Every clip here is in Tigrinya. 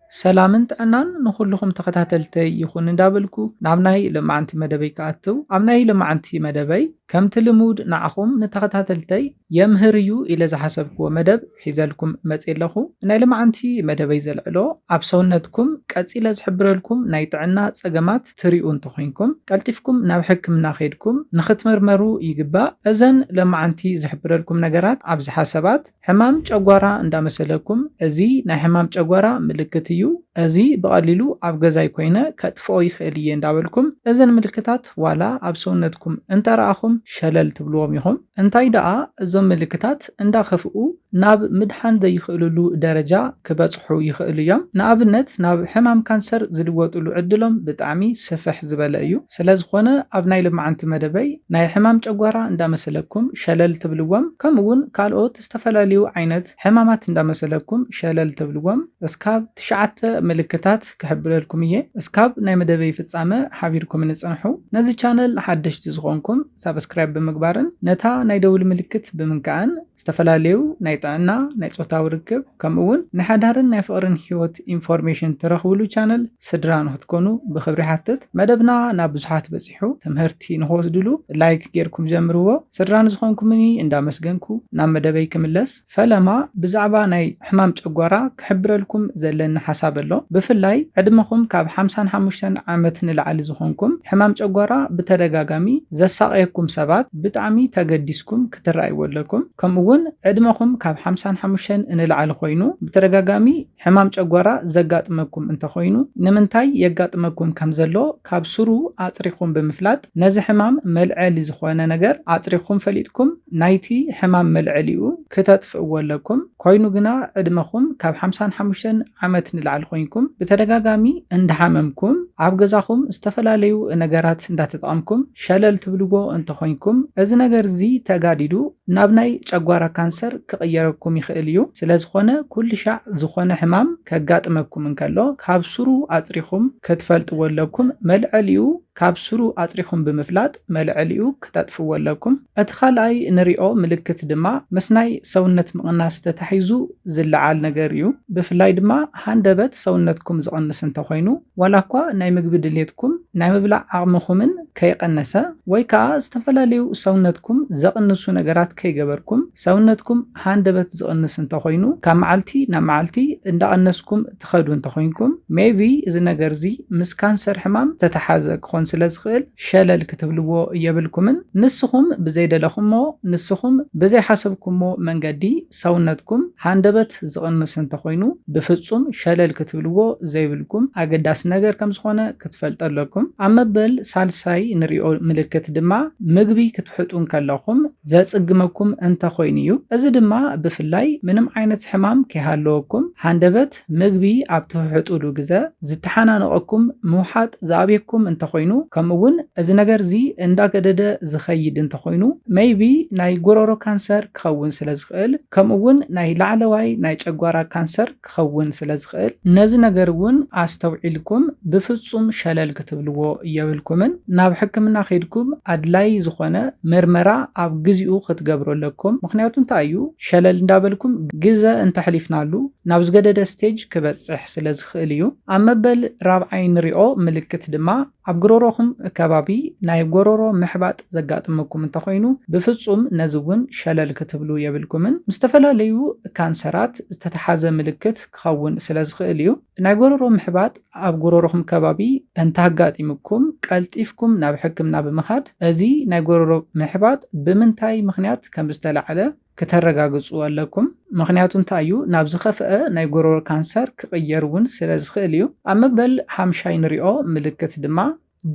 سلامنت عنان نخلهم تخطاتلتي يخون ندابلكو نابناي لما عنتي مدبي كاتو أبناي لما عنتي مدبي كم تلمود نعخم نتخطاتلتي يمهريو إلى زحسبكو مدب حيزالكم مسئلهو ناي لما عنتي مدبي زلعلو أبسونتكم كاتسيلا زحبرلكم نايت عنا تسقمات تريئون تخينكم كالتفكم ناب حكم ناخيدكم نخت مرمرو يقبا أزن لما عنتي زحبرلكم نقرات عبز حسابات حمام جاقوارا اندامسلكم أزي نا حمام جاقوارا ملكتيو أزي بقليلو أبغزاي كوينة كتفو يخيلي اندابلكم أزن ملكتات والا أبسونتكم انت رأخم شلل تبلوهم يهم انتاي دقا أزن ملكتات اندا خفقو ناب مدحان دا يخيلولو درجة كباتحو يخيليهم نابنت ناب حمام كانسر زلواتولو عدلهم بتعمي سفح زبالأيو سلازخونا أبناي لما عنت مدبي ناي حمام جاقوارا اندامسلكم شلل تبلوهم كمون كالوت استفلاليو عينت حمامات اندامسلكم شلل تبلوهم اسكاب تشعت ملكتات كحبرلكم إيه اسكاب ناي مدبي فتصامة حابيركم نصنحو نزي channel حدشت زغونكم سابسكرايب بمقبارن نتا ناي دول ملكت بمنكان استفلاليو ناي طعنا ناي صوتاو ركب كمون نحدارن ناي فقرن هيوت انفورميشن ترخبولو channel سدران هتكونو بخبري حتت مدبنا نابزحات بصيحو تمهرتي نخوصدلو لايك جيركم جمروو سدران زغونكم مني اندامسجنكو نام مدبي كملس فلما بزعبا ناي حمام جغورا كحبرلكم زلن حساب الله بفلاي عدمكم كاب 55 عامت نلعل زخونكم حمام جغورا بتدغاغامي زساقيكم سبات بتعمي تقديسكم كترأي ولكم كمون عدمكم كاب 55 نلعل خوينو بتدغاغامي حمام جغورا زغاطمكم انت خوينو نمنتاي يغاطمكم كمزلو كاب سرو اصريكم بمفلات نزي حمام ملعل زخونه نجر اصريكم فليتكم نايتي حمام ملعليو كتطف ولكم ኮይኑ ግና ዕድመኹም ካብ 55 ዓመት ንላዕሊ ኮይንኩም ብተደጋጋሚ እንዳሓመምኩም ኣብ ገዛኹም ዝተፈላለዩ ነገራት እንዳተጠቀምኩም ሸለል ትብልዎ እንተኮይንኩም እዚ ነገር እዚ ተጋዲዱ ናብ ናይ ጨጓራ ካንሰር ክቅየረኩም ይኽእል እዩ ስለዝኾነ ኩሉ ሻዕ ዝኾነ ሕማም ከጋጥመኩም እንከሎ ካብ ስሩ ኣጽሪኹም ክትፈልጥዎ ኣለኩም መልዕሊኡ ካብ ስሩ ኣጽሪኹም ብምፍላጥ መልዕሊኡ ክተጥፍዎ ኣለኩም እቲ ካልኣይ ንሪኦ ምልክት ድማ መስናይ ሰውነት ምቕናስ ተታሒዙ ዝለዓል ነገር እዩ ብፍላይ ድማ ሃንደበት ሰውነትኩም ዝቐንስ እንተኮይኑ ዋላ እኳ ናይ ምግቢ ድሌትኩም ናይ ምብላዕ ዓቕምኹምን ከይቀነሰ ወይ ከዓ ዝተፈላለዩ ሰውነትኩም ዘቕንሱ ነገራት ከይገበርኩም ሰውነትኩም ሃንደበት ዝቐንስ እንተኮይኑ ካብ መዓልቲ ናብ መዓልቲ እንዳቐነስኩም ትኸዱ እንተኮይንኩም ሜቢ እዚ ነገር እዚ ምስ ካንሰር ሕማም ተተሓዘ ክኾን ስለዝኽእል ሸለል ክትብልዎ የብልኩምን ንስኹም ብዘይደለኹሞ ንስኹም ብዘይሓሰብኩሞ መንገዲ ሰውነትኩም ሃንደበት ዝቐንስ እንተኮይኑ ብፍጹም ሸለል ክትብልዎ ዘይብልኩም ኣገዳሲ ነገር ከም ዝኾነ ክትፈልጡ ኣለኩም ኣብ መበል ሳልሳይ ንሪኦ ምልክት ድማ ምግቢ ክትሕጡን ከለኹም ዘጽግመኩም እንተኮይኑ እዩ እዚ ድማ ብፍላይ ምንም ዓይነት ሕማም ከይሃለወኩም ሃንደበት ምግቢ ኣብ ትሕጡሉ ግዜ ዝተሓናነቐኩም ምውሓጥ ዝኣብየኩም እንተኮይኑ ከምኡውን እዚ ነገር እዚ እንዳገደደ ዝኸይድ እንተኮይኑ ሜይቢ ናይ ጎሮሮ ካንሰር ክኸውን ስለዝኽእል ከምኡውን ናይ ላዕለዋይ ናይ ጨጓራ ካንሰር ክኸውን ስለዝኽእል ነዚ ነገር እውን ኣስተውዒልኩም ብፍጹም ሸለል ክትብልዎ የብልኩምን ናብ ሕክምና ከይድኩም ኣድላይ ዝኾነ ምርመራ ኣብ ግዜኡ ክትገብሩ ኣለኩም ምክንያቱ እንታይ እዩ ሸለል እንዳበልኩም ግዜ እንተሕሊፍናሉ ናብ ዝገደደ ስቴጅ ክበጽሕ ስለዝኽእል እዩ ኣብ መበል ራብዓይ ንሪኦ ምልክት ድማ ኣብ ጎሮሮኹም ከባቢ ናይ ጎሮሮ ምሕባጥ ዘጋጥመኩም እንተኮይኑ ብፍጹም ነዚ እውን ሸለል ክትብሉ የብልኩምን ምስተፈላለዩ ካንሰራት ዝተተሓዘ ምልክት ክኸውን ስለዝኽእል እዩ ናይ ጎሮሮ ምሕባጥ ኣብ ጎሮሮኹም ከባቢ እንተጋጢምኩም ቀልጢፍኩም ናብ ሕክምና ብምኻድ እዚ ናይ ጎሮሮ ምሕባጥ ብምንታይ ምክንያት ከም ዝተለዓለ ከተረጋግጹ ኣለኩም ምክንያቱ እንታይ እዩ ናብ ዝኸፍአ ናይ ጎሮሮ ካንሰር ክቅየር እውን ስለዝኽእል እዩ ኣብ መበል 50 ንሪኦ ምልክት ድማ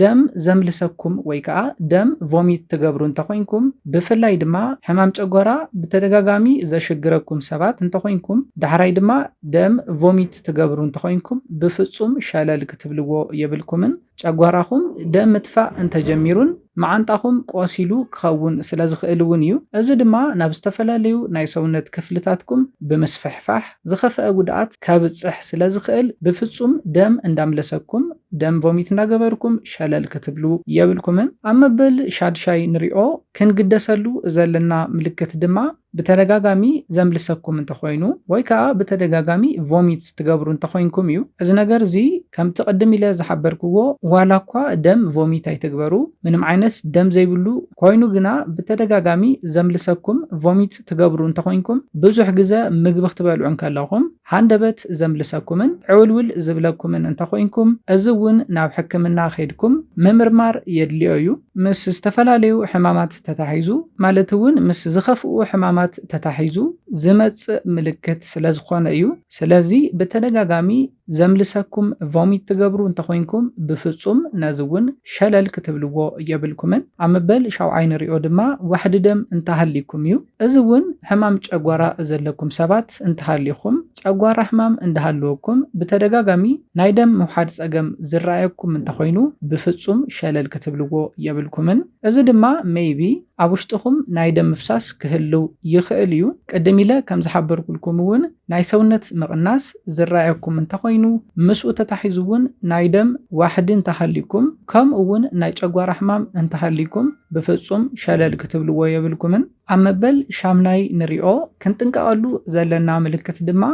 ደም ዘምልሰኩም ወይ ከዓ ደም ቮሚት ትገብሩ እንተኮይንኩም ብፍላይ ድማ ሕማም ጨጓራ ብተደጋጋሚ ዘሽግረኩም ሰባት እንተኮይንኩም ዳሕራይ ድማ ደም ቮሚት ትገብሩ እንተኮይንኩም ብፍጹም ሸለል ክትብልዎ የብልኩምን ጨጓራኹም ደም ምትፋእ እንተጀሚሩን መዓንጣኹም ቆሲሉ ክኸውን ስለዝኽእል እውን እዩ እዚ ድማ ናብ ዝተፈላለዩ ናይ ሰውነት ክፍልታትኩም ብምስፍሕፋሕ ዝኸፍአ ጉድኣት ከብጽሕ ስለዝኽእል ብፍጹም ደም እንዳምለሰኩም دم فوميت ناقبركم شلل كتبلو يبلكمن أما بل شادشاي نريو كن قدسلو زلنا ملكت دما بتدغاغامي زملسكم انتخوينو ويكا بتدغاغامي فوميت تقبرو انتخوينكم يو از نجر زي كم تقدم إلى زحبركو والاكوا دم فوميت اي تقبرو من عينت دم زي بلو كوينو جنا بتدغاغامي زملسكم فوميت تقبرو انتخوينكم بزح جزا مقبخ تبالو عنك اللهم هاندبت زملسكمن عولول زبلكمن انتخوينكم ازون ناب حكمنا خيدكم ممرمار يدليو مس استفلاليو حمامات تتحيزو مالتون مس زخفو حمامات تتحيزو زمص ملكت سلازخونه እዩ ስለዚ በተደጋጋሚ ዘምልሰኩም ቮሚት ትገብሩ እንተኮይንኩም ብፍጹም ነዝውን ሸለል ክትብልዎ የብልኩምን ኣመበል ሻውዓይ ንሪኦ ድማ ዋሕዲ ደም እንተሃሊኩም እዩ እዚ እውን ሕማም ጨጓራ ዘለኩም ሰባት እንተሃሊኩም ጨጓራ ሕማም እንደሃለወኩም በተደጋጋሚ ናይ ደም ምውሓድ ፀገም ዝረኣየኩም እንተኮይኑ ብፍጹም ሸለል ክትብልዎ የብልኩምን እዚ ድማ ሜይቢ ኣብ ውሽጥኹም ናይ ደም ምፍሳስ ክህልው ይኽእል እዩ ቅድም ኢለ ከም ዝሓበርኩልኩም እውን ናይ ሰውነት ምቕናስ ዝረኣየኩም እንተኮይኑ ምስኡ ተታሒዙ እውን ናይ ደም ዋሕዲ እንተሃሊኩም ከምኡ እውን ናይ ጨጓራ ሕማም እንተሃሊኩም ብፍጹም ሸለል ክትብልዎ የብልኩምን ኣመበል ሻምናይ ንሪኦ ክንጥንቀቐሉ ዘለና ምልክት ድማ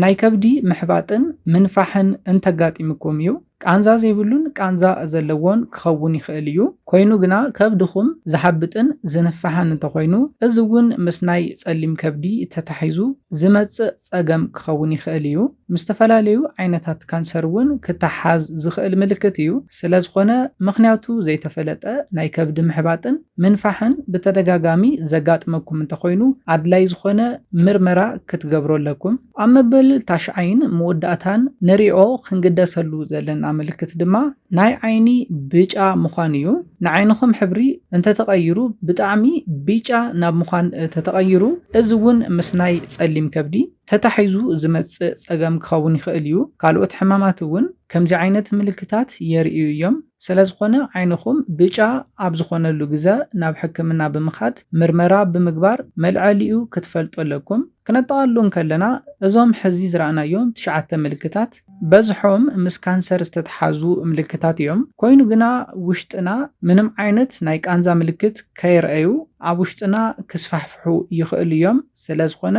ናይ ከብዲ ምሕባጥን ምንፋሕን እንተጋጢምኩም እዩ ቃንዛ ዘይብሉን ቃንዛ ዘለዎን ክኸውን ይኽእል እዩ ኮይኑ ግና ከብድኹም ዝሓብጥን ዝንፋሕን እንተኮይኑ እዚ እውን ምስ ናይ ጸሊም ከብዲ ተታሒዙ ዝመጽእ ጸገም ክኸውን ይኽእል እዩ ምስ ተፈላለዩ ዓይነታት ካንሰር እውን ክተሓዝ ዝኽእል ምልክት እዩ ስለዝኾነ ምኽንያቱ ዘይተፈለጠ ናይ ከብዲ ምሕባጥን ምንፋሕን ብተደጋጋሚ ዘጋጥመኩም እንተኮይኑ ኣድላይ ዝኾነ ምርመራ ክትገብረለኩም ኣብ መበል ታሽዓይን መወዳእታን ንሪኦ ክንግደሰሉ ዘለና ምልክት ድማ ናይ ዓይኒ ብጫ ምዃን እዩ ንዓይንኹም ሕብሪ እንተተቐይሩ ብጣዕሚ ብጫ ናብ ምዃን ተተቐይሩ እዚ እውን ምስ ናይ ጸሊም ከብዲ ተታሒዙ ዝመጽእ ጸገም ክኸውን ይኽእል እዩ ካልኦት ሕማማት እውን ከምዚ ዓይነት ምልክታት የርእዩ እዮም ስለዝኾነ ዓይንኹም ብጫ ኣብ ዝኾነሉ ግዜ ናብ ሕክምና ብምኻድ ምርመራ ብምግባር መልዓሊኡ ክትፈልጡ ኣለኩም ክነጠቓሉን ከለና እዞም ሕዚ ዝረኣናዮም 9 ምልክታት በዝሖም ምስ ካንሰር ዝተተሓዙ ምልክታት እዮም ኮይኑ ግና ውሽጥና ምንም ዓይነት ናይ ቃንዛ ምልክት ከይረኣዩ ኣብ ውሽጥና ክስፋሕፍሑ ይኽእሉ እዮም ስለዝኾነ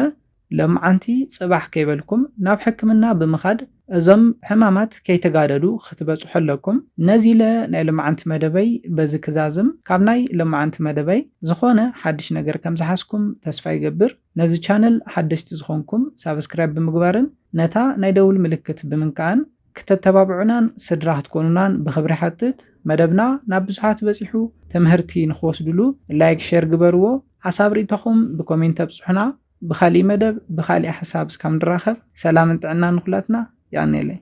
ለማዓንቲ ጽባሕ ከይበልኩም ናብ ሕክምና ብምኻድ እዞም ሕማማት ከይተጋደዱ ክትበጽሑ ኣለኩም ነዚለ ናይ ለማዓንቲ መደበይ በዚ ክዛዝም ካብ ናይ ለማዓንቲ መደበይ ዝኾነ ሓድሽ ነገር ከም ዝሓስኩም ተስፋ ይገብር ነዚ ቻነል ሓደሽቲ ዝኾንኩም ሳብስክራይብ ብምግባርን ነታ ናይ ደውል ምልክት ብምንካን ክትተባብዑናን ስድራ ክትኮኑናን ብኽብሪ ሓትት መደብና ናብ ብዙሓት በፂሑ ትምህርቲ ንኽወስድሉ ላይክ ሼር ግበርዎ ሓሳብ ርእይቶኹም ብኮሜንት ኣብፅሑና بخالي مدب بخالي حساب سكام دراخب سلام انتعنا نخلاتنا يعني لي